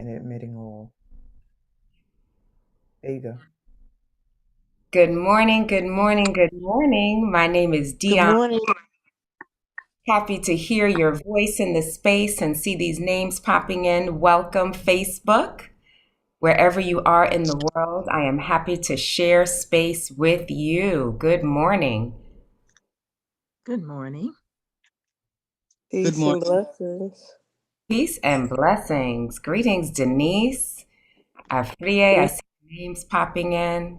and admitting all. There you go. Good morning, good morning, good morning. My name is Good Dionne. morning. Happy to hear your voice in the space and see these names popping in. Welcome, Facebook. Wherever you are in the world, I am happy to share space with you. Good morning. Good morning. Good Peace and morning, blessings. Peace and blessings. Greetings, Denise. Afrie, I see names popping in.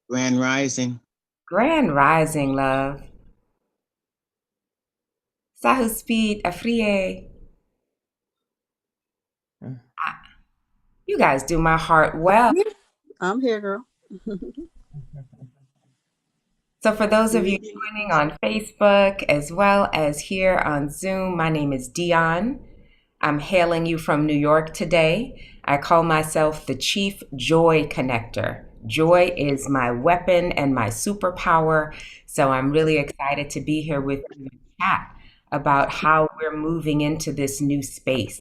Grand Rising. Grand Rising, love. Sahu Speed, Afrie. Mm. You guys do my heart well. I'm here, girl. So, for those of you joining Greetings. on Facebook as well as here on Zoom, my name is Dionne. I'm hailing you from New York today. I call myself the Chief Joy Connector. Joy is my weapon and my superpower. So, I'm really excited to be here with you and chat about how we're moving into this new space.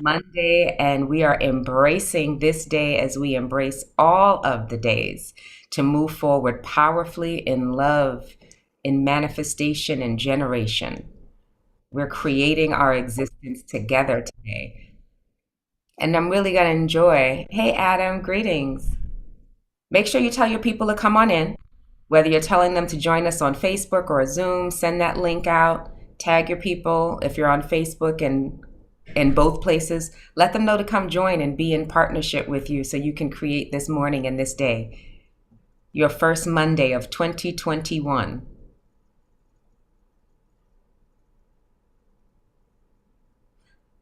Monday, and we are embracing this day as we embrace all of the days to move forward powerfully in love, in manifestation, and generation. We're creating our existence together today. And I'm really going to enjoy. Hey, Adam, greetings. Make sure you tell your people to come on in, whether you're telling them to join us on Facebook or Zoom, send that link out, tag your people if you're on Facebook and in both places. Let them know to come join and be in partnership with you so you can create this morning and this day, your first Monday of 2021.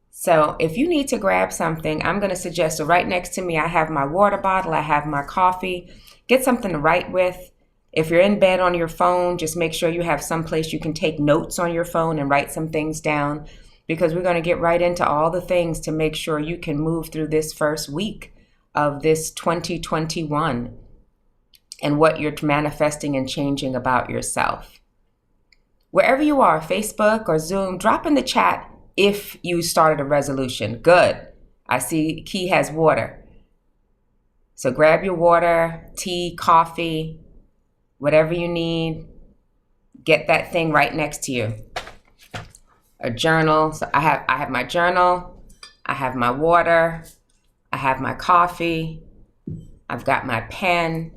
So if you need to grab something, I'm going to suggest, so right next to me, I have my water bottle, I have my coffee. Get something to write with. If you're in bed on your phone, just make sure you have some place you can take notes on your phone and write some things down, because we're going to get right into all the things to make sure you can move through this first week of this 2021 and what you're manifesting and changing about yourself. Wherever you are, Facebook or Zoom, drop in the chat if you started a resolution. Good. I see Key has water. So grab your water, tea, coffee, whatever you need. Get that thing right next to you. A journal. So I have my journal, I have my water, I have my coffee, I've got my pen.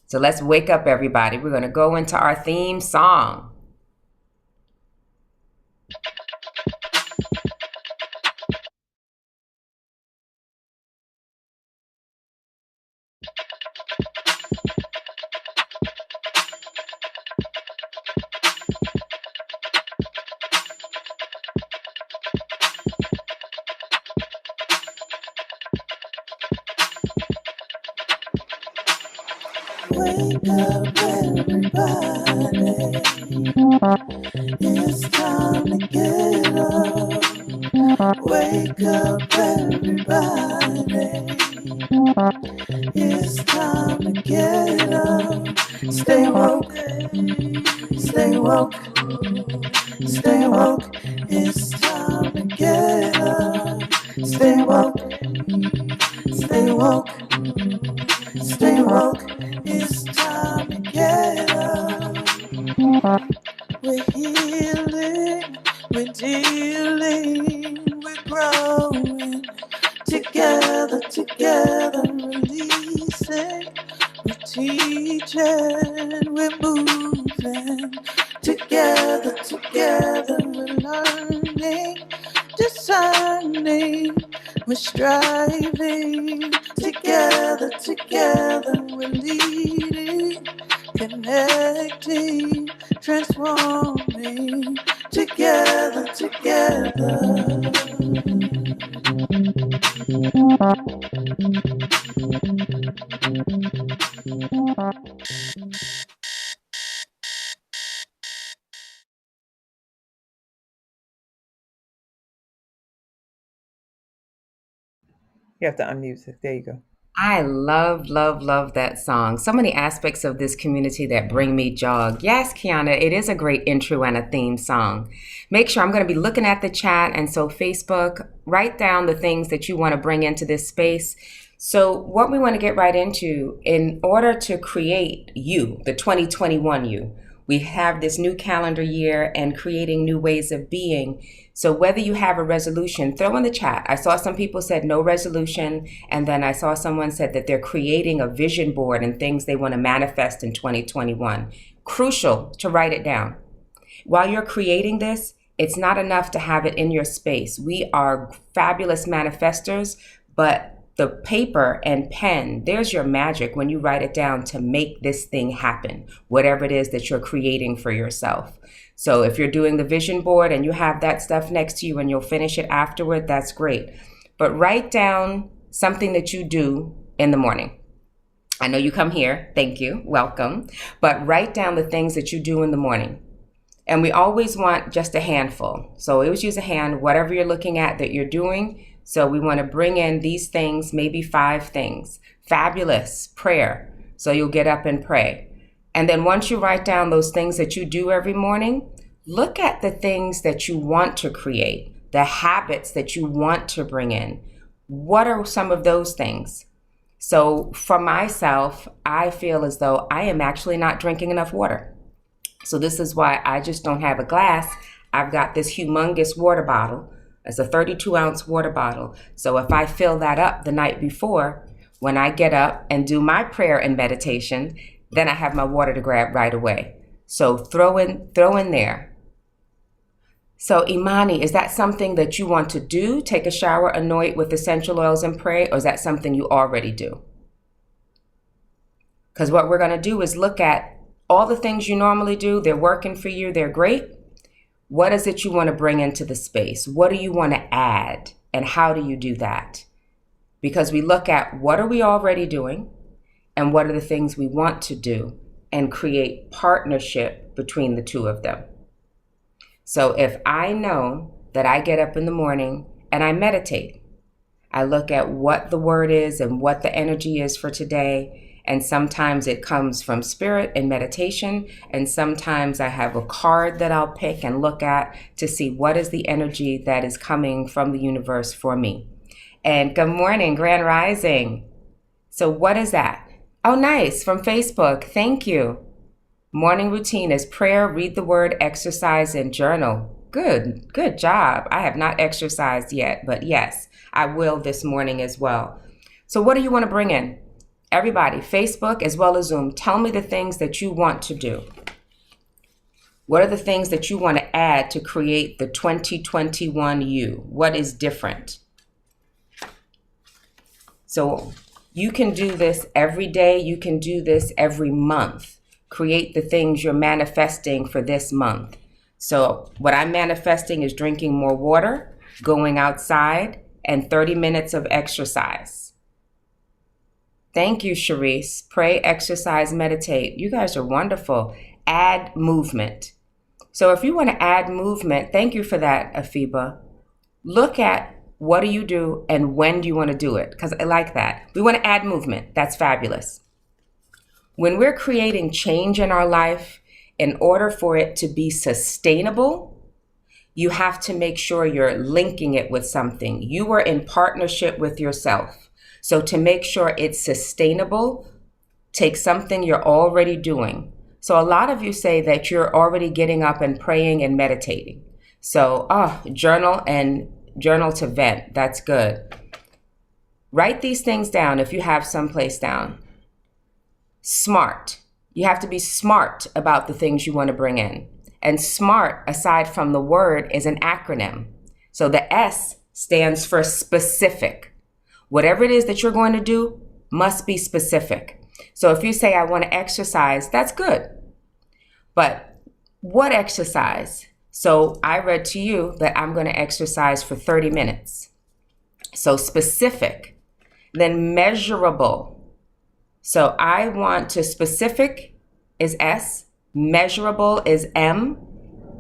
So let's wake up, everybody. We're going to go into our theme song. Wake up, everybody. It's time to get up. Wake up, everybody. It's time to get up. Stay woke, stay woke, stay woke. It's time to get up. Stay woke, stay woke, stay woke. It's time to get up. We're healing, we're dealing, we're growing. Together, together, releasing. We're teaching, we're moving. Together, together, we're learning, discerning, we're striving. Together, together, we're leading, connecting, transforming. Together, together. You have to unmute it. There you go. I love, love, love that song. So many aspects of this community that bring me joy. Yes, Kiana, it is a great intro and a theme song. Make sure I'm going to be looking at the chat. And so, Facebook, write down the things that you want to bring into this space. So, what we want to get right into, in order to create you, the 2021 you, we have this new calendar year and creating new ways of being. So whether you have a resolution, throw in the chat. I saw some people said no resolution, and then I saw someone said that they're creating a vision board and things they want to manifest in 2021. Crucial to write it down. While you're creating this, it's not enough to have it in your space. We are fabulous manifestors, but the paper and pen, there's your magic when you write it down to make this thing happen, whatever it is that you're creating for yourself. So if you're doing the vision board and you have that stuff next to you and you'll finish it afterward, that's great. But write down something that you do in the morning. I know you come here, thank you, welcome. But write down the things that you do in the morning. And we always want just a handful. So always use a hand, whatever you're looking at that you're doing. So we want to bring in these things, maybe 5 things. Fabulous, prayer. So you'll get up and pray. And then once you write down those things that you do every morning, look at the things that you want to create, the habits that you want to bring in. What are some of those things? So for myself, I feel as though I am actually not drinking enough water. So this is why I just don't have a glass. I've got this humongous water bottle. It's a 32-ounce water bottle. So if I fill that up the night before, when I get up and do my prayer and meditation, then I have my water to grab right away. So throw in there. So Imani, is that something that you want to do? Take a shower, anoint with essential oils and pray? Or is that something you already do? Because what we're going to do is look at all the things you normally do. They're working for you. They're great. What is it you want to bring into the space? What do you want to add? And how do you do that? Because we look at what are we already doing and what are the things we want to do and create partnership between the two of them. So if I know that I get up in the morning and I meditate, I look at what the word is and what the energy is for today. And sometimes it comes from spirit and meditation. And sometimes I have a card that I'll pick and look at to see what is the energy that is coming from the universe for me. And good morning, Grand Rising. So what is that? Oh, nice, from Facebook. Thank you. Morning routine is prayer, read the word, exercise, and journal. Good job. I have not exercised yet, but yes, I will this morning as well. So what do you want to bring in? Everybody, Facebook as well as Zoom, tell me the things that you want to do. What are the things that you want to add to create the 2021 you? What is different? So you can do this every day. You can do this every month. Create the things you're manifesting for this month. So what I'm manifesting is drinking more water, going outside, and 30 minutes of exercise. Thank you, Sharice. Pray, exercise, meditate. You guys are wonderful. Add movement. So if you want to add movement, thank you for that, Afiba. Look at what do you do and when do you want to do it? Because I like that. We want to add movement. That's fabulous. When we're creating change in our life, in order for it to be sustainable, you have to make sure you're linking it with something. You are in partnership with yourself. So to make sure it's sustainable, take something you're already doing. So a lot of you say that you're already getting up and praying and meditating. So, journal to vent. That's good. Write these things down if you have someplace down. Smart. You have to be smart about the things you want to bring in. And SMART, aside from the word, is an acronym. So the S stands for specific. Whatever it is that you're going to do must be specific. So if you say, I want to exercise, that's good. But what exercise? So I read to you that I'm going to exercise for 30 minutes. So specific, then measurable. So I want to, specific is S, measurable is M,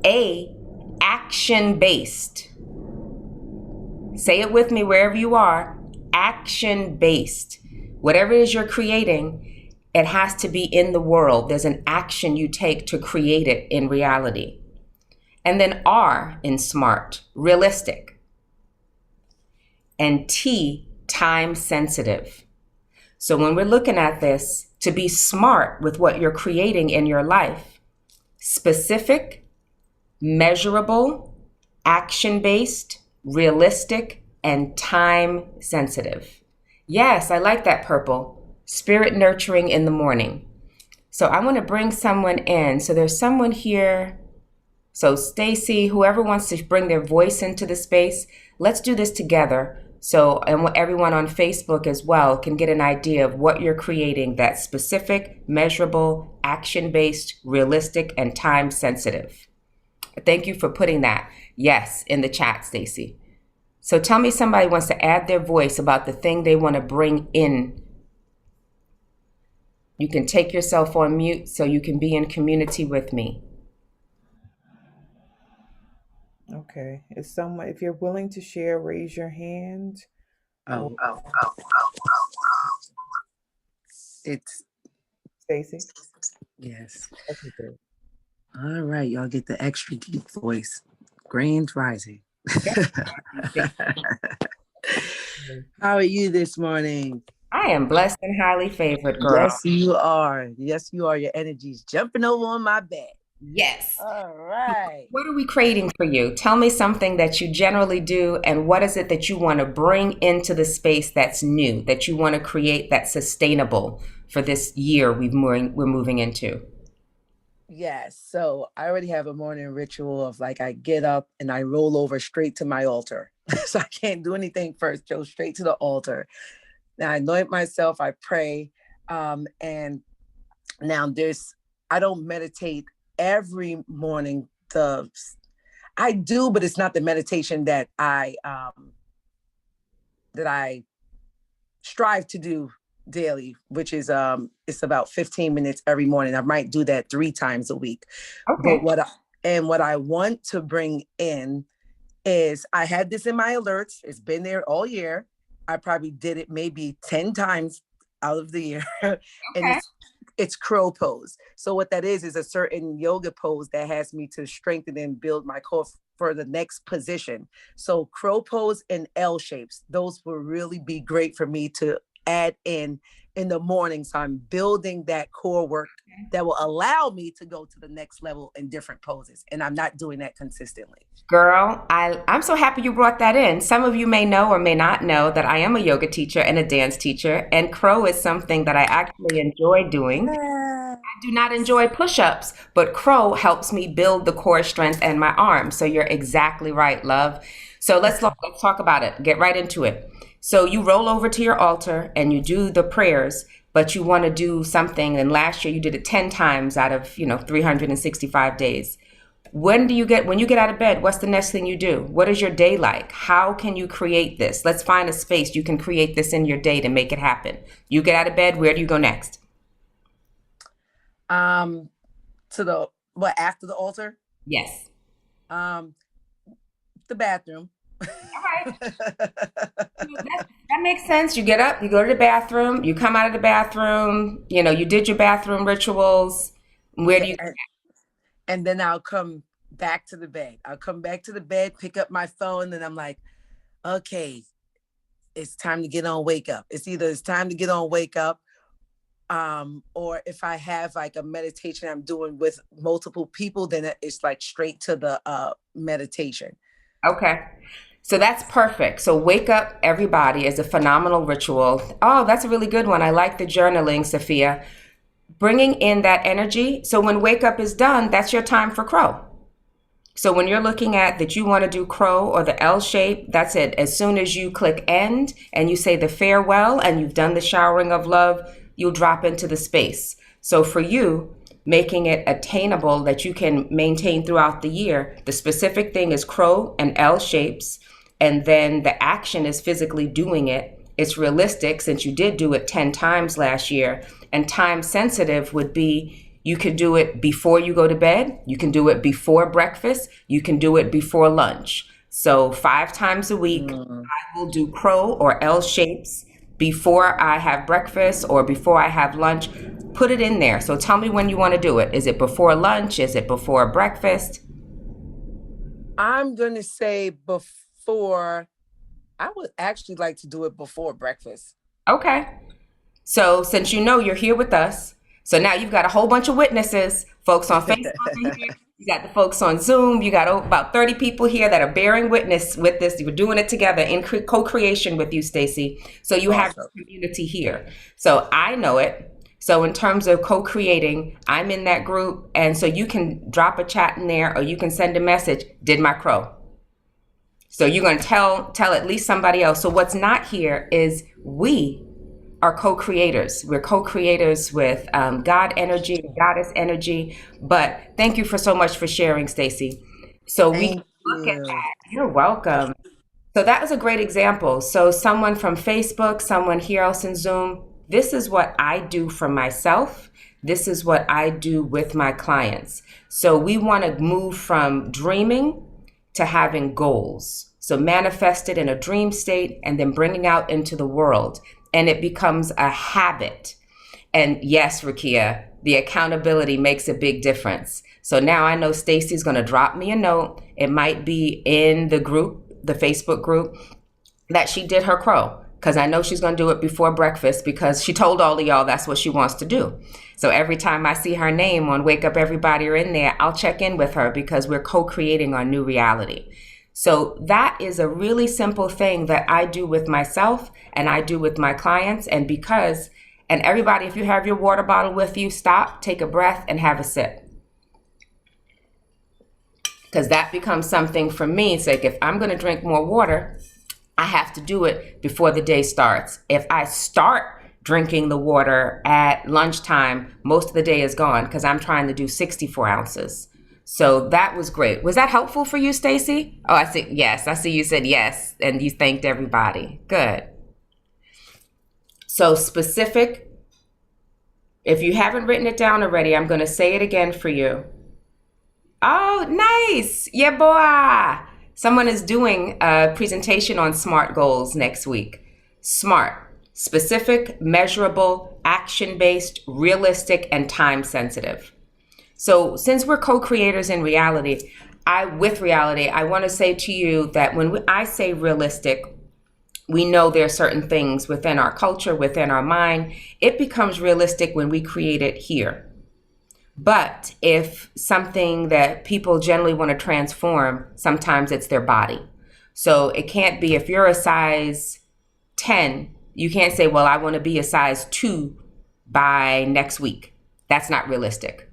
A, action-based. Say it with me wherever you are. Action-based. Whatever it is you're creating, it has to be in the world. There's an action you take to create it in reality. And then R in smart, realistic. And T, time sensitive. So when we're looking at this, to be smart with what you're creating in your life, specific, measurable, action-based, realistic, and time sensitive. Yes, I like that purple. Spirit nurturing in the morning. So I want to bring someone in. So there's someone here. So Stacy, whoever wants to bring their voice into the space, let's do this together. So, and everyone on Facebook as well can get an idea of what you're creating that's specific, measurable, action-based, realistic, and time sensitive. Thank you for putting that, yes, in the chat, Stacy. So tell me somebody wants to add their voice about the thing they want to bring in. You can take yourself on mute so you can be in community with me. Okay. If you're willing to share, raise your hand. It's Stacy. yes. Okay, good. All right, y'all get the extra deep voice. Grand Rising. How are you this morning? I am blessed and highly favored, girl. Yes, you are. Yes, you are. Your energy's jumping over on my bed. Yes. All right. What are we creating for you? Tell me something that you generally do, and what is it that you want to bring into the space that's new, that you want to create that's sustainable for this year we're moving into? Yes. So I already have a morning ritual of like I get up and I roll over straight to my altar. So I can't do anything first, go straight to the altar. Now I anoint myself, I pray. And now I don't meditate every morning. I do, but it's not the meditation that I strive to do daily, which is it's about 15 minutes every morning. I might do that 3 times a week. Okay. But what I want to bring in is I had this in my alerts. It's been there all year. I probably did it maybe 10 times out of the year. And it's crow pose. So what that is a certain yoga pose that has me to strengthen and build my core for the next position. So crow pose and L shapes, those will really be great for me to add in the morning. So I'm building that core work that will allow me to go to the next level in different poses. And I'm not doing that consistently. Girl, I'm so happy you brought that in. Some of you may know or may not know that I am a yoga teacher and a dance teacher, and crow is something that I actually enjoy doing. I do not enjoy push-ups, but crow helps me build the core strength and my arms. So you're exactly right, love. So let's talk about it. Get right into it. So you roll over to your altar and you do the prayers, but you want to do something. And last year you did it 10 times out of, 365 days. When you get out of bed, what's the next thing you do? What is your day like? How can you create this? Let's find a space you can create this in your day to make it happen. You get out of bed, where do you go next? After the altar? Yes. The bathroom. All right. That makes sense. You get up, you go to the bathroom, you come out of the bathroom, you did your bathroom rituals. Where do you go? And then I'll come back to the bed. Pick up my phone, and I'm like, okay, it's time to get on wake up. It's time to get on wake up. Or if I have like a meditation I'm doing with multiple people, then it's like straight to the meditation. Okay. So that's perfect. So wake up, everybody, is a phenomenal ritual. Oh, that's a really good one. I like the journaling, Sophia. Bringing in that energy. So when wake up is done, that's your time for crow. So when you're looking at that you want to do crow or the L shape, that's it. As soon as you click end and you say the farewell and you've done the showering of love, you'll drop into the space. So for you, making it attainable that you can maintain throughout the year, the specific thing is crow and L shapes. And then the action is physically doing it. It's realistic since you did do it 10 times last year. And time sensitive would be, you could do it before you go to bed. You can do it before breakfast. You can do it before lunch. So 5 times a week, I will do crow or L shapes before I have breakfast or before I have lunch. Put it in there. So tell me when you want to do it. Is it before lunch? Is it before breakfast? I'm going to say before. I would actually like to do it before breakfast. Okay. So since you know you're here with us, so now you've got a whole bunch of witnesses, folks on Facebook in here. You got the folks on Zoom. You got about 30 people here that are bearing witness with this. We're doing it together in co-creation with you, Stacey. So you have this community here. So I know it. So in terms of co-creating, I'm in that group. And so you can drop a chat in there or you can send a message, did my crow. So you're going to tell at least somebody else. So what's not here is we are co-creators. We're co-creators with God energy, Goddess energy. But thank you for so much for sharing, Stacey. So we can look at that. You're welcome. So that was a great example. So someone from Facebook, someone here else in Zoom, this is what I do for myself. This is what I do with my clients. So we want to move from dreaming to having goals. So manifested in a dream state and then bringing out into the world. And it becomes a habit. And yes, Rakia, the accountability makes a big difference. So now I know Stacey's going to drop me a note. It might be in the group, the Facebook group, that she did her crow. Because I know she's going to do it before breakfast because she told all of y'all that's what she wants to do. So every time I see her name on Wake Up Everybody or in there, I'll check in with her because we're co-creating our new reality. So that is a really simple thing that I do with myself and I do with my clients. And everybody, if you have your water bottle with you, stop, take a breath and have a sip. Because that becomes something for me. It's like if I'm going to drink more water, I have to do it before the day starts. If I start drinking the water at lunchtime, most of the day is gone because I'm trying to do 64 ounces. So that was great. Was that helpful for you, Stacey? Oh, I see. Yes, I see you said yes, and you thanked everybody. Good. So specific. If you haven't written it down already, I'm going to say it again for you. Oh, nice. Yeah, boy. Someone is doing a presentation on SMART goals next week. SMART, specific, measurable, action-based, realistic, and time-sensitive. So since we're co-creators in reality, I want to say to you that when I say realistic, we know there are certain things within our culture, within our mind. It becomes realistic when we create it here. But if something that people generally want to transform, sometimes it's their body. So it can't be, if you're a size 10, you can't say, well, I want to be a size 2 by next week. That's not realistic.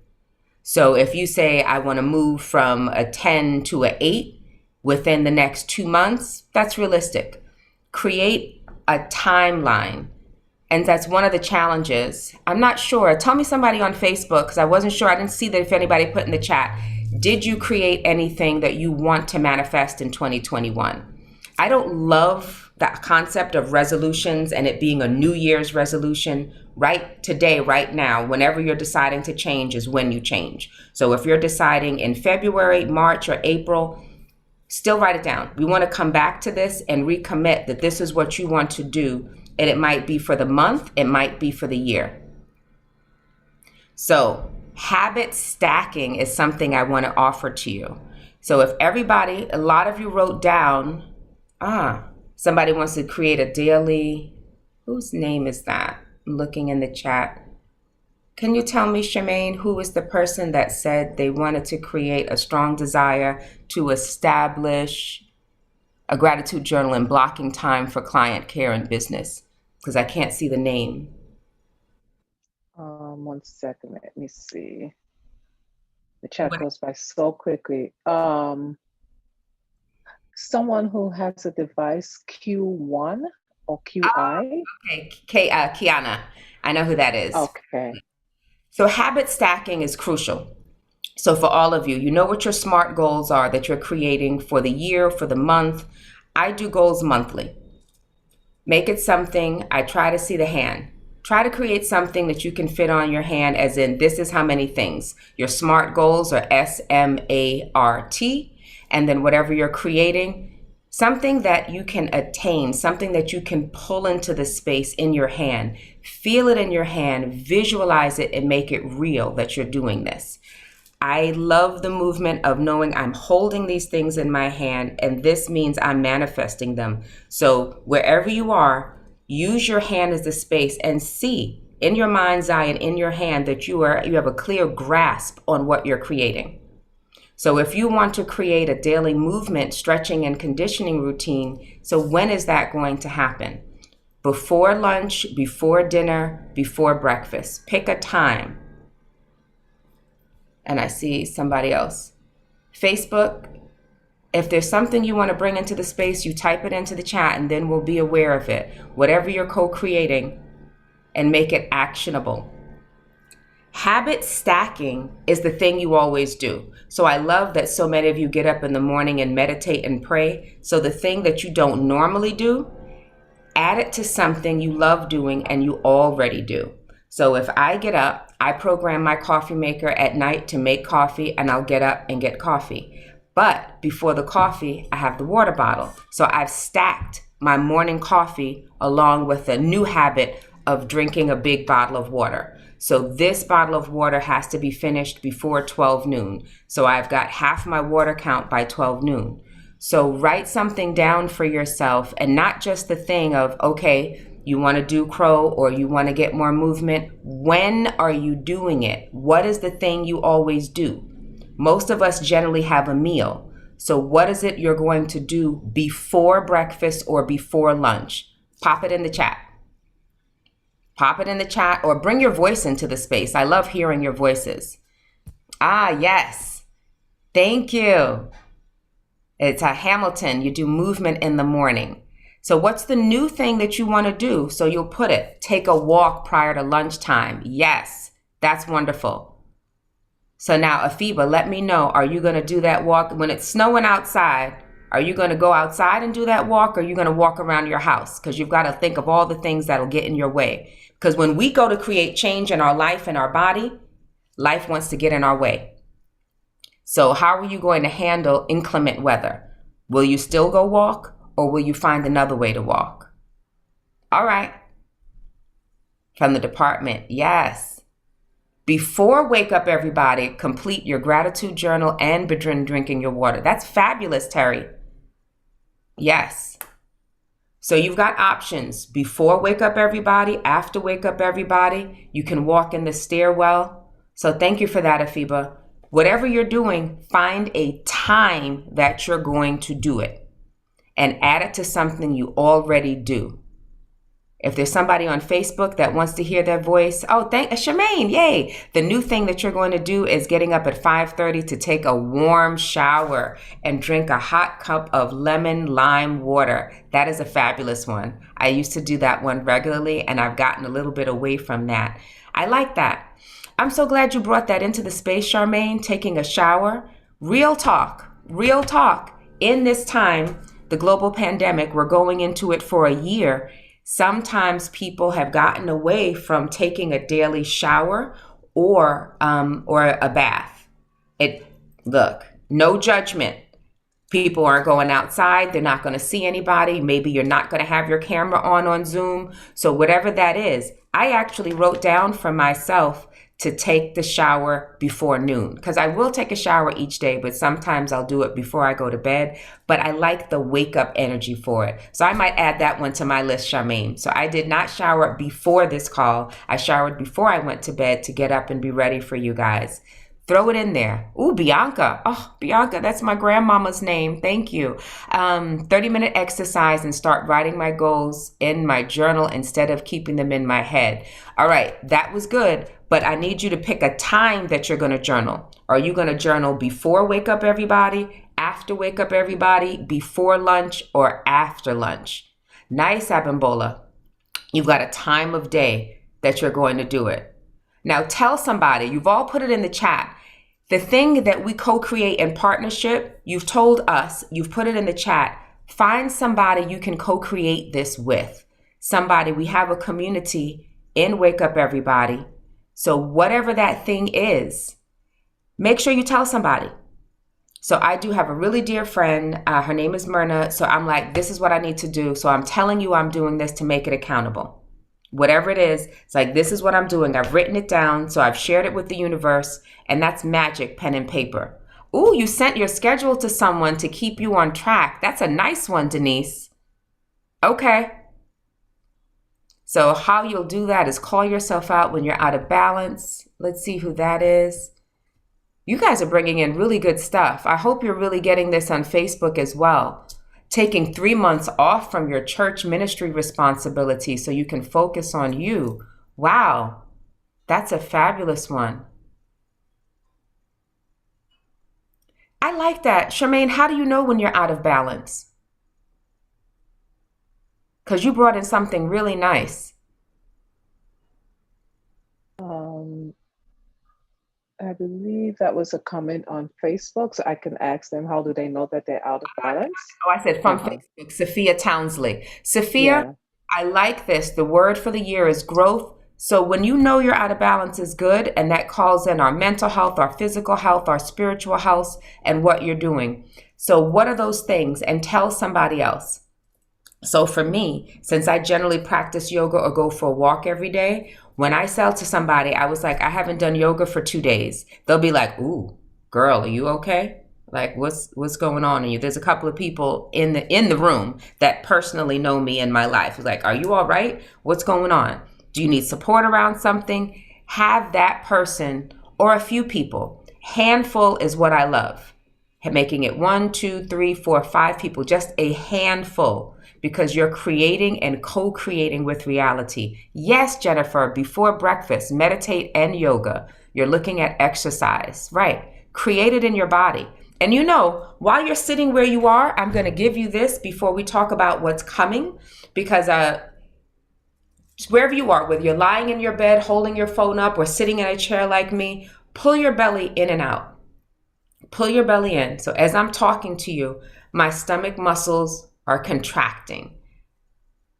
So if you say, I want to move from a 10 to an 8 within the next 2 months, that's realistic. Create a timeline. And that's one of the challenges. I'm not sure. Tell me somebody on Facebook, because I wasn't sure. I didn't see that if anybody put in the chat. Did you create anything that you want to manifest in 2021? I don't love the concept of resolutions and it being a New Year's resolution. Right today, right now, whenever you're deciding to change is when you change. So if you're deciding in February, March, or April, still write it down. We want to come back to this and recommit that this is what you want to do. And it might be for the month, it might be for the year. So habit stacking is something I want to offer to you. So if everybody, a lot of you wrote down, somebody wants to create a daily, whose name is that? I'm looking in the chat. Can you tell me, Charmaine, who was the person that said they wanted to create a strong desire to establish a gratitude journal and blocking time for client care and business? Because I can't see the name. 1 second, let me see. The chat goes by so quickly. Someone who has a device Q1 or QI. Okay, Kiana. I know who that is. Okay. So habit stacking is crucial. So for all of you, you know what your SMART goals are that you're creating for the year, for the month. I do goals monthly. Make it something, I try to see the hand. Try to create something that you can fit on your hand, as in this is how many things. Your SMART goals are SMART. And then whatever you're creating, Something that you can attain, something that you can pull into the space in your hand. Feel it in your hand, visualize it, and make it real that you're doing this. I love the movement of knowing I'm holding these things in my hand, and this means I'm manifesting them. So wherever you are, use your hand as the space and see in your mind's eye and in your hand that you have a clear grasp on what you're creating. So if you want to create a daily movement, stretching, and conditioning routine, so when is that going to happen? Before lunch, before dinner, before breakfast. Pick a time. And I see somebody else. Facebook, if there's something you want to bring into the space, you type it into the chat and then we'll be aware of it. Whatever you're co-creating, and make it actionable. Habit stacking is the thing you always do. So I love that so many of you get up in the morning and meditate and pray. So the thing that you don't normally do, add it to something you love doing and you already do. So if I get up, I program my coffee maker at night to make coffee, and I'll get up and get coffee. But before the coffee, I have the water bottle. So I've stacked my morning coffee along with a new habit of drinking a big bottle of water. So this bottle of water has to be finished before 12 noon. So I've got half my water count by 12 noon. So write something down for yourself, and not just the thing of, okay, you want to do crow or you want to get more movement. When are you doing it? What is the thing you always do? Most of us generally have a meal. So what is it you're going to do before breakfast or before lunch? Pop it in the chat. Pop it in the chat or bring your voice into the space. I love hearing your voices. Ah, yes. Thank you. It's a Hamilton. You do movement in the morning. So what's the new thing that you want to do? So you'll put it, take a walk prior to lunchtime. Yes, that's wonderful. So now, Afiba, let me know, are you going to do that walk when it's snowing outside? Are you going to go outside and do that walk, or are you going to walk around your house? Because you've got to think of all the things that'll get in your way. Because when we go to create change in our life and our body, life wants to get in our way. So how are you going to handle inclement weather? Will you still go walk, or will you find another way to walk? All right. From the department, yes. Before wake up, everybody, complete your gratitude journal and begin drinking your water. That's fabulous, Terry. Yes. So you've got options. Before wake up, everybody. After wake up, everybody. You can walk in the stairwell. So thank you for that, Afiba. Whatever you're doing, find a time that you're going to do it and add it to something you already do. If there's somebody on Facebook that wants to hear their voice, oh, thank Charmaine, yay. The new thing that you're going to do is getting up at 5:30 to take a warm shower and drink a hot cup of lemon lime water. That is a fabulous one. I used to do that one regularly, and I've gotten a little bit away from that. I like that. I'm so glad you brought that into the space, Charmaine, taking a shower. Real talk. In this time, the global pandemic, we're going into it for a year. Sometimes people have gotten away from taking a daily shower or a bath. Look, no judgment. People aren't going outside. They're not going to see anybody. Maybe you're not going to have your camera on Zoom. So whatever that is, I actually wrote down for myself to take the shower before noon, because I will take a shower each day, but sometimes I'll do it before I go to bed. But I like the wake up energy for it. So I might add that one to my list, Charmaine. So I did not shower before this call. I showered before I went to bed to get up and be ready for you guys. Throw it in there. Ooh, Bianca. Oh, Bianca, that's my grandmama's name. Thank you. 30-minute exercise and start writing my goals in my journal instead of keeping them in my head. All right, that was good, but I need you to pick a time that you're going to journal. Are you going to journal before wake up, everybody? After wake up, everybody? Before lunch or after lunch? Nice, Abimbola. You've got a time of day that you're going to do it. Now tell somebody, you've all put it in the chat, the thing that we co-create in partnership, you've told us, you've put it in the chat, find somebody you can co-create this with. Somebody, we have a community in Wake Up Everybody. So whatever that thing is, make sure you tell somebody. So I do have a really dear friend. Her name is Myrna. So I'm like, this is what I need to do. So I'm telling you I'm doing this to make it accountable. Whatever it is, it's like, this is what I'm doing. I've written it down. So I've shared it with the universe. And that's magic, pen and paper. Ooh, you sent your schedule to someone to keep you on track. That's a nice one, Denise. Okay. So how you'll do that is call yourself out when you're out of balance. Let's see who that is. You guys are bringing in really good stuff. I hope you're really getting this on Facebook as well. Taking 3 months off from your church ministry responsibility so you can focus on you. Wow, that's a fabulous one. I like that. Charmaine, how do you know when you're out of balance? Because you brought in something really nice. I believe that was a comment on Facebook, so I can ask them, how do they know that they're out of balance? Oh, I said from Facebook, Sophia Townsley. Sophia, Yeah. I like this. The word for the year is growth. So when you know you're out of balance is good, and that calls in our mental health, our physical health, our spiritual health, and what you're doing. So what are those things? And tell somebody else. So for me, since I generally practice yoga or go for a walk every day, when I sell to somebody, I was like, I haven't done yoga for 2 days. They'll be like, ooh, girl, are you okay? Like, what's going on in you? There's a couple of people in the room that personally know me in my life. It's like, are you all right? What's going on? Do you need support around something? Have that person or a few people. Handful is what I love. Making it 1, 2, 3, 4, 5 people, just a handful, because you're creating and co-creating with reality. Yes, Jennifer, before breakfast, meditate and yoga. You're looking at exercise, right? Create it in your body. And you know, while you're sitting where you are, I'm going to give you this before we talk about what's coming, because wherever you are, whether you're lying in your bed, holding your phone up, or sitting in a chair like me, pull your belly in and out. Pull your belly in. So as I'm talking to you, my stomach muscles are contracting.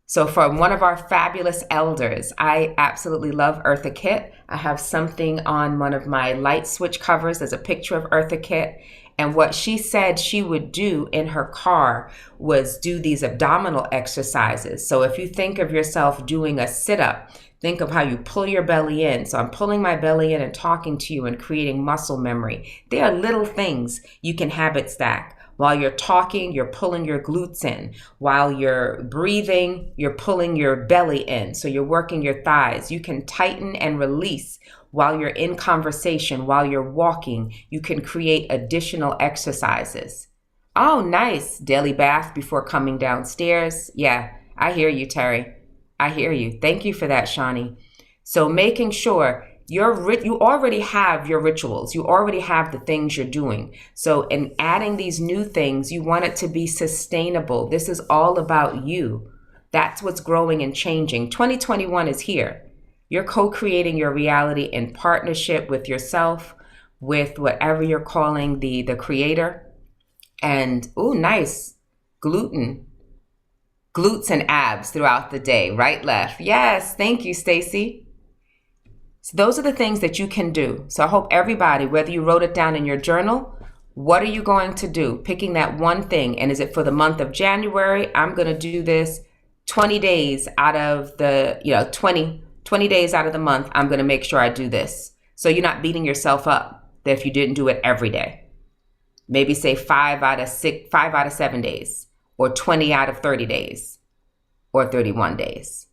So from one of our fabulous elders, I absolutely love Eartha Kitt. I have something on one of my light switch covers. There's a picture of Eartha Kitt. And what she said she would do in her car was do these abdominal exercises. So if you think of yourself doing a sit-up, think of how you pull your belly in. So I'm pulling my belly in and talking to you and creating muscle memory. There are little things you can habit stack. While you're talking, you're pulling your glutes in. While you're breathing, you're pulling your belly in. So you're working your thighs. You can tighten and release while you're in conversation, while you're walking. You can create additional exercises. Oh, nice. Daily bath before coming downstairs. Yeah, I hear you, Terry. I hear you. Thank you for that, Shawnee. So making sure you already have your rituals. You already have the things you're doing. So in adding these new things, you want it to be sustainable. This is all about you. That's what's growing and changing. 2021 is here. You're co-creating your reality in partnership with yourself, with whatever you're calling the creator. And, ooh, nice. Glutes and abs throughout the day. Right, left. Yes, thank you, Stacy. So those are the things that you can do. So I hope everybody, whether you wrote it down in your journal, what are you going to do? Picking that one thing. And is it for the month of January? I'm going to do this 20 days out of the, 20 days out of the month. I'm going to make sure I do this. So you're not beating yourself up that if you didn't do it every day. Maybe say 5 out of 7 days, or 20 out of 30 days, or 31 days.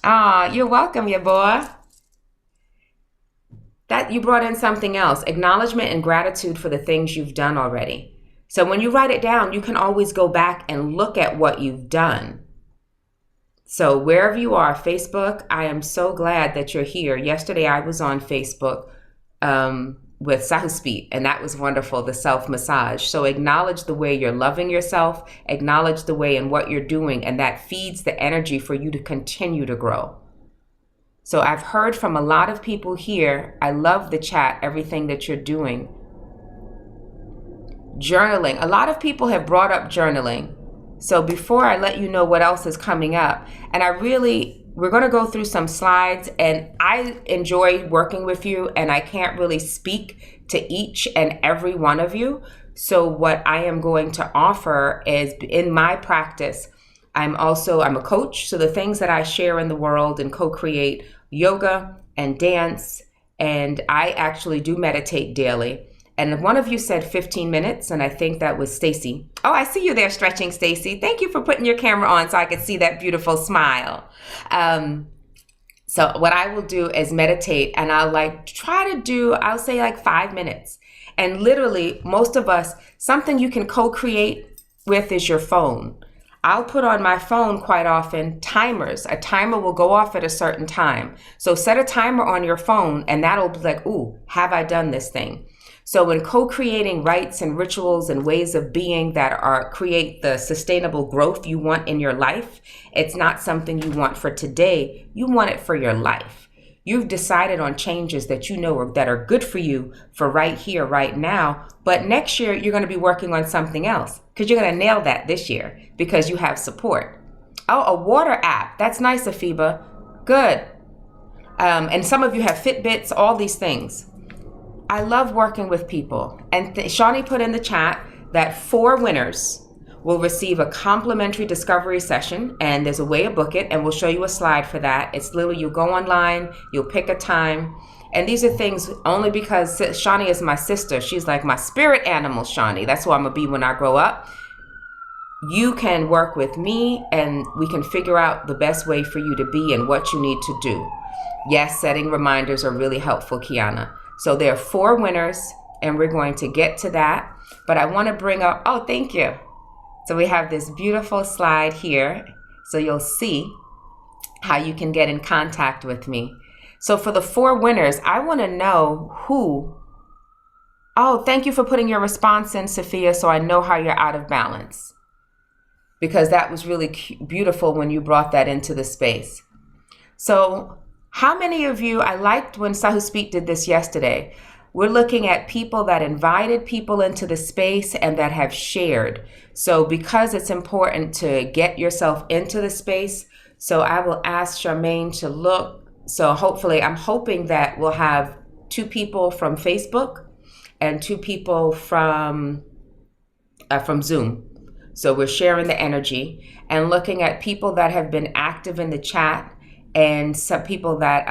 Ah, you're welcome, ya boy. That you brought in something else, acknowledgement and gratitude for the things you've done already. So when you write it down, you can always go back and look at what you've done. So wherever you are, Facebook, I am so glad that you're here. Yesterday, I was on Facebook with Sahuspeet, and that was wonderful, the self-massage. So acknowledge the way you're loving yourself, acknowledge the way and what you're doing, and that feeds the energy for you to continue to grow. So I've heard from a lot of people here. I love the chat, everything that you're doing. Journaling. A lot of people have brought up journaling. So before I let you know what else is coming up, and we're going to go through some slides, and I enjoy working with you, and I can't really speak to each and every one of you. So what I am going to offer is, in my practice, I'm a coach. So the things that I share in the world and co-create yoga and dance, and I actually do meditate daily. And one of you said 15 minutes, and I think that was Stacy. Oh, I see you there stretching, Stacy. Thank you for putting your camera on so I could see that beautiful smile. So what I will do is meditate, and I'll I'll say like 5 minutes. And literally, most of us, something you can co-create with is your phone. I'll put on my phone quite often timers. A timer will go off at a certain time. So set a timer on your phone, and that'll be like, ooh, have I done this thing? So in co-creating rites and rituals and ways of being that create the sustainable growth you want in your life, it's not something you want for today. You want it for your life. You've decided on changes that you know that are good for you for right here, right now. But next year, you're going to be working on something else because you're going to nail that this year because you have support. Oh, a water app. That's nice, Afiba. Good. And some of you have Fitbits, all these things. I love working with people. And Shawnee put in the chat that 4 winners will receive a complimentary discovery session, and there's a way to book it, and we'll show you a slide for that. It's literally, you go online, you'll pick a time, and these are things only because Shawnee is my sister. She's like my spirit animal, Shawnee. That's who I'm gonna be when I grow up. You can work with me, and we can figure out the best way for you to be and what you need to do. Yes, setting reminders are really helpful, Kiana. So there are 4 winners, and we're going to get to that. But I want to bring up, oh, thank you. So we have this beautiful slide here. So you'll see how you can get in contact with me. So for the 4 winners, I want to know who. Oh, thank you for putting your response in, Sophia, so I know how you're out of balance. Because that was really beautiful when you brought that into the space. So how many of you, I liked when Sahu Speak did this yesterday. We're looking at people that invited people into the space and that have shared. So because it's important to get yourself into the space, so I will ask Charmaine to look. So hopefully, I'm hoping that we'll have 2 people from Facebook and 2 people from Zoom. So we're sharing the energy and looking at people that have been active in the chat. And some people that,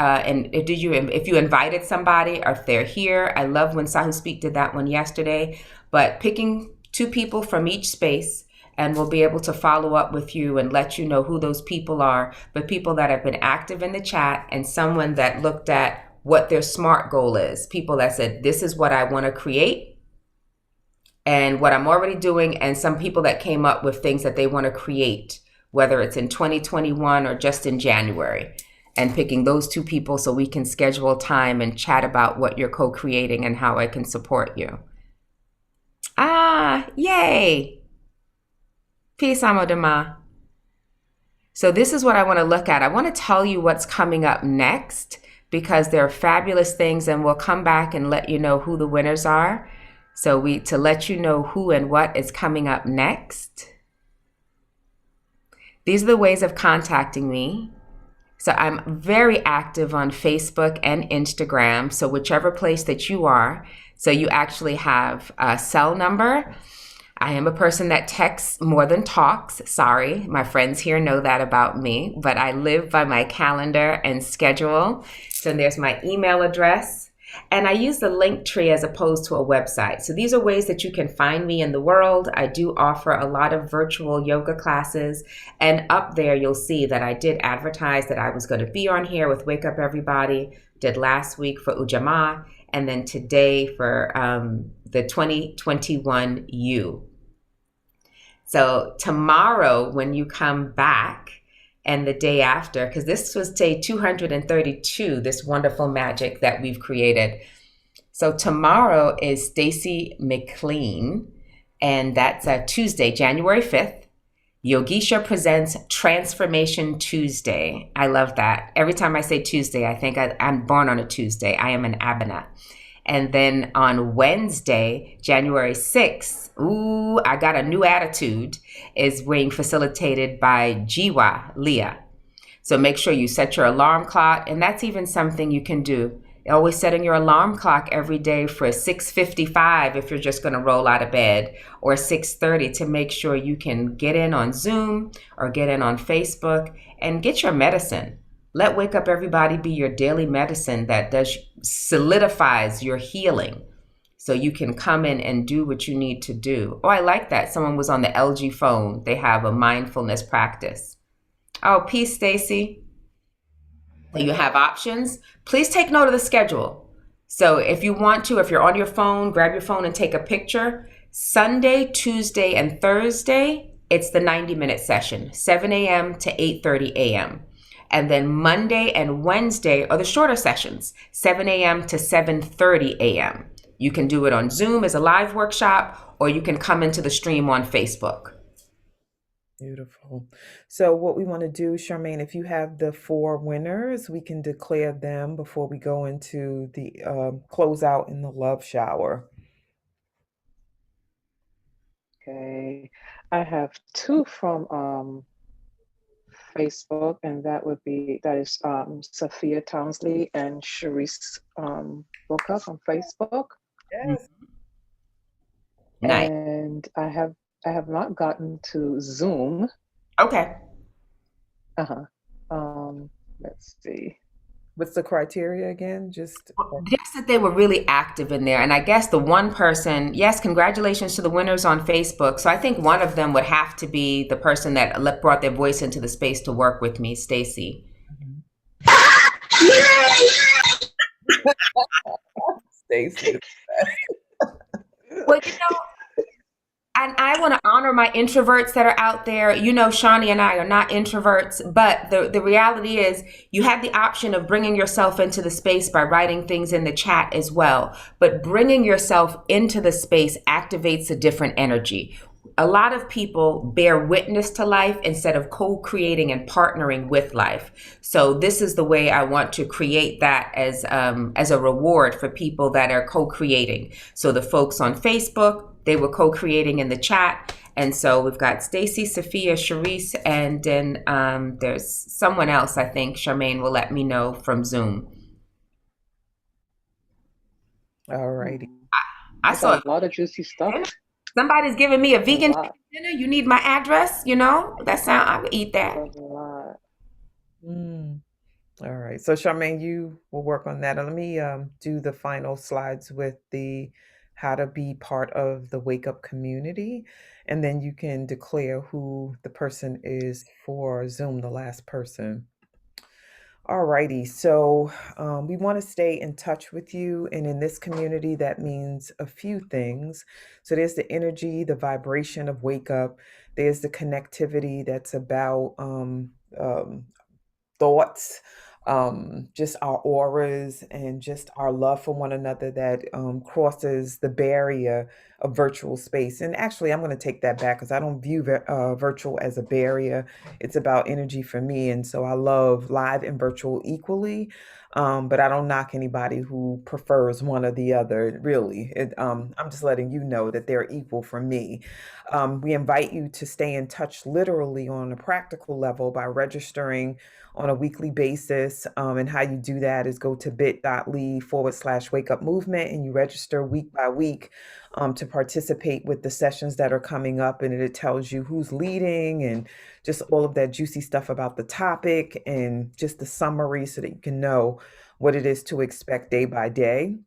if you invited somebody or if they're here, I love when Sahu Speak did that one yesterday, but picking 2 people from each space, and we'll be able to follow up with you and let you know who those people are, but people that have been active in the chat and someone that looked at what their SMART goal is, people that said, this is what I want to create and what I'm already doing, and some people that came up with things that they want to create, whether it's in 2021 or just in January, and picking those 2 people so we can schedule time and chat about what you're co-creating and how I can support you. Ah, yay. Peace, Amodama. So this is what I want to look at. I want to tell you what's coming up next because there are fabulous things, and we'll come back and let you know who the winners are. So to let you know who and what is coming up next. These are the ways of contacting me. So I'm very active on Facebook and Instagram. So whichever place that you are, so you actually have a cell number. I am a person that texts more than talks. Sorry, my friends here know that about me, but I live by my calendar and schedule. So there's my email address. And I use the link tree as opposed to a website. So these are ways that you can find me in the world. I do offer a lot of virtual yoga classes. And up there, you'll see that I did advertise that I was going to be on here with Wake Up Everybody, did last week for Ujamaa, and then today for the 2021 U. So tomorrow, when you come back, and the day after, because this was day 232, this wonderful magic that we've created. So tomorrow is Stacy McLean, and that's Tuesday, January 5th. Yogisha presents Transformation Tuesday. I love that. Every time I say Tuesday, I think I'm born on a Tuesday. I am an Abana. And then on Wednesday, January 6th, I got a new attitude, is being facilitated by Jiwa Leah. So make sure you set your alarm clock. And that's even something you can do. Always setting your alarm clock every day for 6:55 if you're just going to roll out of bed, or 6:30 to make sure you can get in on Zoom or get in on Facebook and get your medicine. Let Wake Up Everybody be your daily medicine that does solidifies your healing, so you can come in and do what you need to do. Oh, I like that. Someone was on the LG phone. They have a mindfulness practice. Oh, peace, Stacy. So you have options. Please take note of the schedule. So if you want to, if you're on your phone, grab your phone and take a picture. Sunday, Tuesday, and Thursday, it's the 90-minute session, 7 a.m. to 8:30 a.m. And then Monday and Wednesday are the shorter sessions, 7 a.m. to 7:30 a.m. You can do it on Zoom as a live workshop, or you can come into the stream on Facebook. Beautiful. So what we want to do, Charmaine, if you have the 4 winners, we can declare them before we go into the closeout in the love shower. Okay. I have 2 from Facebook, and that is Sophia Townsley and Sharice Booker from Facebook. Yes. Nice. And I have not gotten to Zoom. Okay. Let's see. What's the criteria again? Just that they were really active in there. And I guess the one person, yes, congratulations to the winners on Facebook. So I think one of them would have to be the person that brought their voice into the space to work with me, Stacy. Stacy. Well, and I want to honor my introverts that are out there. You know, Shawnee and I are not introverts, but the reality is you have the option of bringing yourself into the space by writing things in the chat as well. But bringing yourself into the space activates a different energy. A lot of people bear witness to life instead of co-creating and partnering with life. So this is the way I want to create that as a reward for people that are co-creating. So the folks on Facebook, they were co-creating in the chat. And so we've got Stacy, Sophia, Sharice, and then there's someone else, I think Charmaine will let me know from Zoom. All righty. I saw a lot of juicy stuff. Somebody's giving me a vegan dinner. You need my address, I would eat that. A lot. All right. So Charmaine, you will work on that. And let me do the final slides with the how to be part of the Wake Up community. And then you can declare who the person is for Zoom, the last person. All righty. So we want to stay in touch with you. And in this community, that means a few things. So there's the energy, the vibration of Wake Up. There's the connectivity that's about thoughts, just our auras and just our love for one another that crosses the barrier of virtual space. And actually, I'm going to take that back because I don't view virtual as a barrier. It's about energy for me. And so I love live and virtual equally. But I don't knock anybody who prefers one or the other, really. I'm just letting you know that they're equal for me. We invite you to stay in touch literally on a practical level by registering on a weekly basis. And how you do that is go to bit.ly/wake up movement and you register week by week to participate with the sessions that are coming up. And it tells you who's leading and just all of that juicy stuff about the topic and just the summary so that you can know what it is to expect day by day.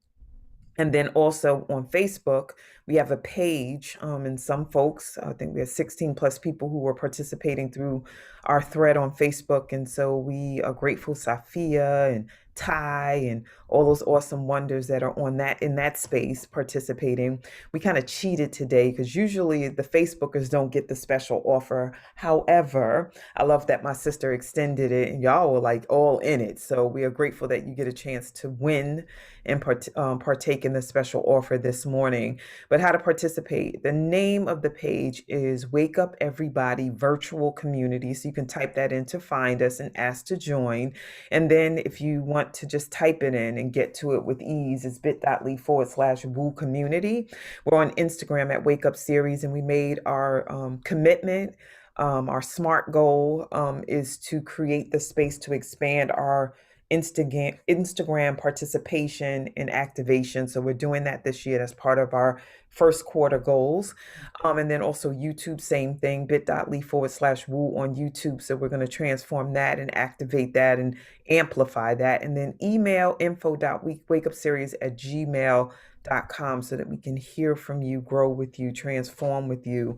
And then also on Facebook, we have a page, and some folks, I think we have 16 plus people who were participating through our thread on Facebook. And so we are grateful, Safia and Ty and all those awesome wonders that are on that in that space participating. We kind of cheated today because usually the Facebookers don't get the special offer. However, I love that my sister extended it and y'all were like all in it. So we are grateful that you get a chance to win and partake in the special offer this morning. But how to participate? The name of the page is Wake Up Everybody Virtual Community. So you can type that in to find us and ask to join. And then if you want to just type it in and get to it with ease, it's bit.ly/woo community. We're on Instagram at Wake Up Series, and we made our commitment. Our SMART goal is to create the space to expand our Instagram participation and activation. So we're doing that this year. That's part of our first quarter goals. And then also YouTube, same thing, bit.ly/woo on YouTube. So we're going to transform that and activate that and amplify that. And then email info.wakeupseries@gmail.com so that we can hear from you, grow with you, transform with you,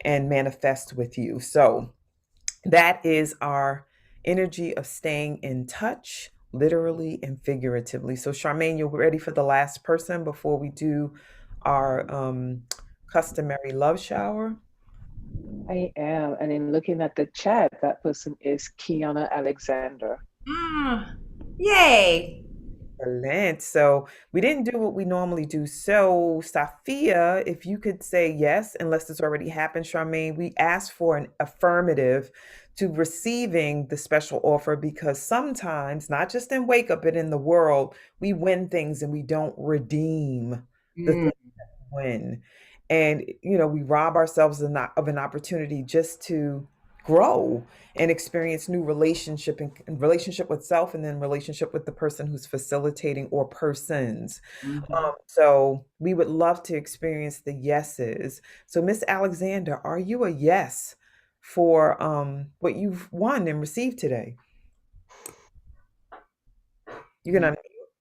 and manifest with you. So that is our energy of staying in touch, literally and figuratively. So, Charmaine, you're ready for the last person before we do our customary love shower? I am. And in looking at the chat, that person is Kiana Alexander. Yay. Excellent. So we didn't do what we normally do. So, Safia, if you could say yes, unless it's already happened, Charmaine, we asked for an affirmative to receiving the special offer because sometimes, not just in Wake Up, but in the world, we win things and we don't redeem the things that we win. And, we rob ourselves of an opportunity just to grow and experience new and relationship with self and then relationship with the person who's facilitating or persons. So we would love to experience the yeses. So Miss Alexander, are you a yes for what you've won and received today? You're gonna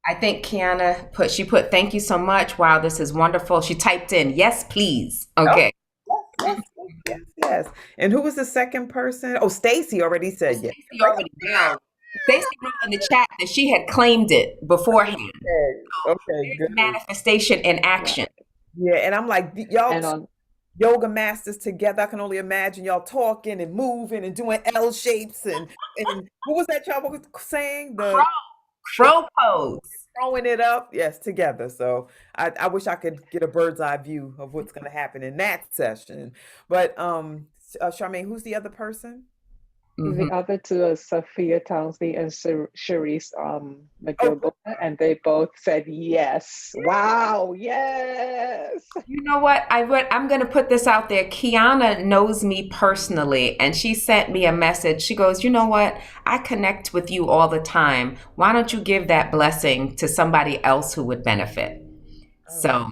I think Kiana put thank you so much. Wow, this is wonderful. She typed in yes, please. Okay. yes. And who was the second person? Oh, Stacy already said yes. Stacy already nailed. Stacy wrote in the chat that she had claimed it beforehand. Okay, good. Manifestation in action. Yeah, and I'm like, y'all And on yoga masters together. I can only imagine y'all talking and moving and doing L shapes and what was that y'all were saying? The Crow pose. Throwing it up, yes, together. So I wish I could get a bird's eye view of what's going to happen in that session. But Charmaine, who's the other person? the other two are Sophia Townsley and Cherise McGilboa, and they both said yes. Wow, yes. You know what? I'm going to put this out there. Kiana knows me personally, and she sent me a message. She goes, you know what? I connect with you all the time. Why don't you give that blessing to somebody else who would benefit? So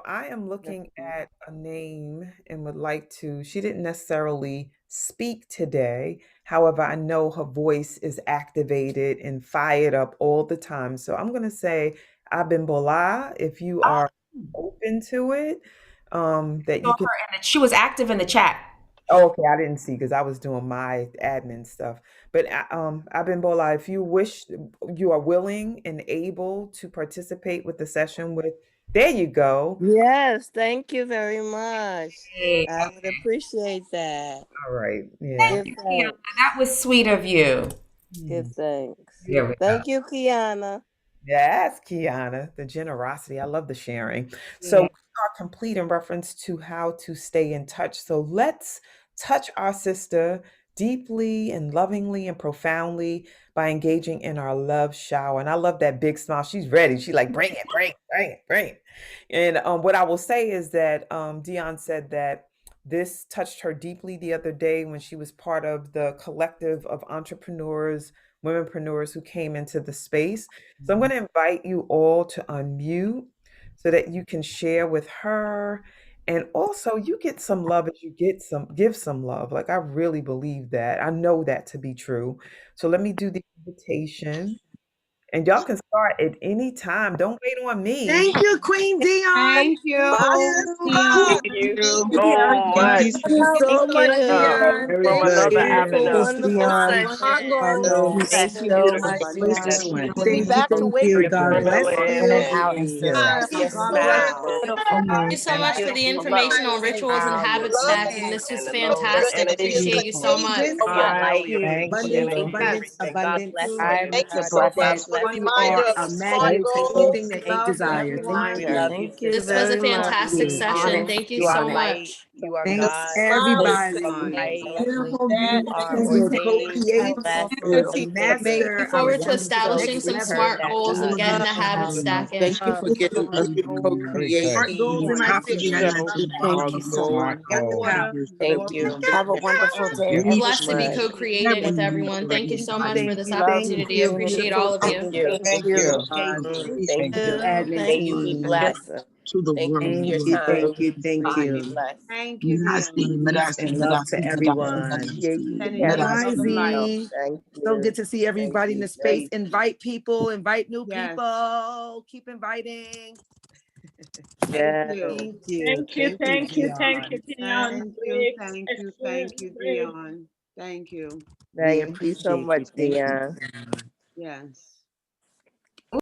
I am looking at a name and would like to, she didn't necessarily speak today. However, I know her voice is activated and fired up all the time. So I'm going to say Abimbola, if you are open to it, that you can. She was active in the chat. Oh, okay, I didn't see because I was doing my admin stuff. But Abimbola, if you wish, you are willing and able to participate with the session with. There you go. Yes, thank you very much. I would appreciate that. All right. Yeah. Thank you, Kiana. That was sweet of you. Good, thanks. Here we Thank you, Kiana. Yes, Kiana, the generosity. I love the sharing. So we are complete in reference to how to stay in touch. So let's touch our sister deeply and lovingly and profoundly by engaging in our love shower. And I love that big smile. She's ready. She's like, bring it. And what I will say is that Dionne said that this touched her deeply the other day when she was part of the collective of entrepreneurs, womenpreneurs who came into the space. So I'm going to invite you all to unmute so that you can share with her. And also you get some love as you give some love. Like I really believe that. I know that to be true. So let me do the invitation. And y'all can start at any time. Don't wait on me. Thank you, Queen Dionne. Thank you. Thank you so Thank you so much, Dionne. from another avenue. Thank you so much, Thank you. God bless Yes, Thank you so much for the information on rituals and habit stacking. This was fantastic. Appreciate you so much. Abundance. You are a magnet to anything that you desire. Thank you. Thank you. This was a fantastic session. Thank you so much. You are Thanks, God placed everybody. uprightly. You are As we ordained to co-create bless and and Looking master our forward to don't establishing next some level return smart back goals to and us. getting the habits stacking. Thank you for getting us to co-create smart goals and ideas. Thank you so much. Got the power. Thank you. Got Have a the power. wonderful day, Blessed to be everyone. co-creating with everyone. Thank you so much for Thank this you, Love thank you. opportunity. I you. appreciate all Beautiful of Thank you. you. Thank you. Thank you. Admin May you be team. blessed. Thank you for your time. Thank you, thank May you be you. blessed. Peace and love to everyone. Appreciate you. And Everyone. Wisey. Thank So you. good to see Thank everybody in you. the space. Thank you. Invite people, invite new people. Keep inviting. Yes. Thank you. Thank you, Dionne. We Thank you so appreciate you. much, Thank you. Dion. Dionne.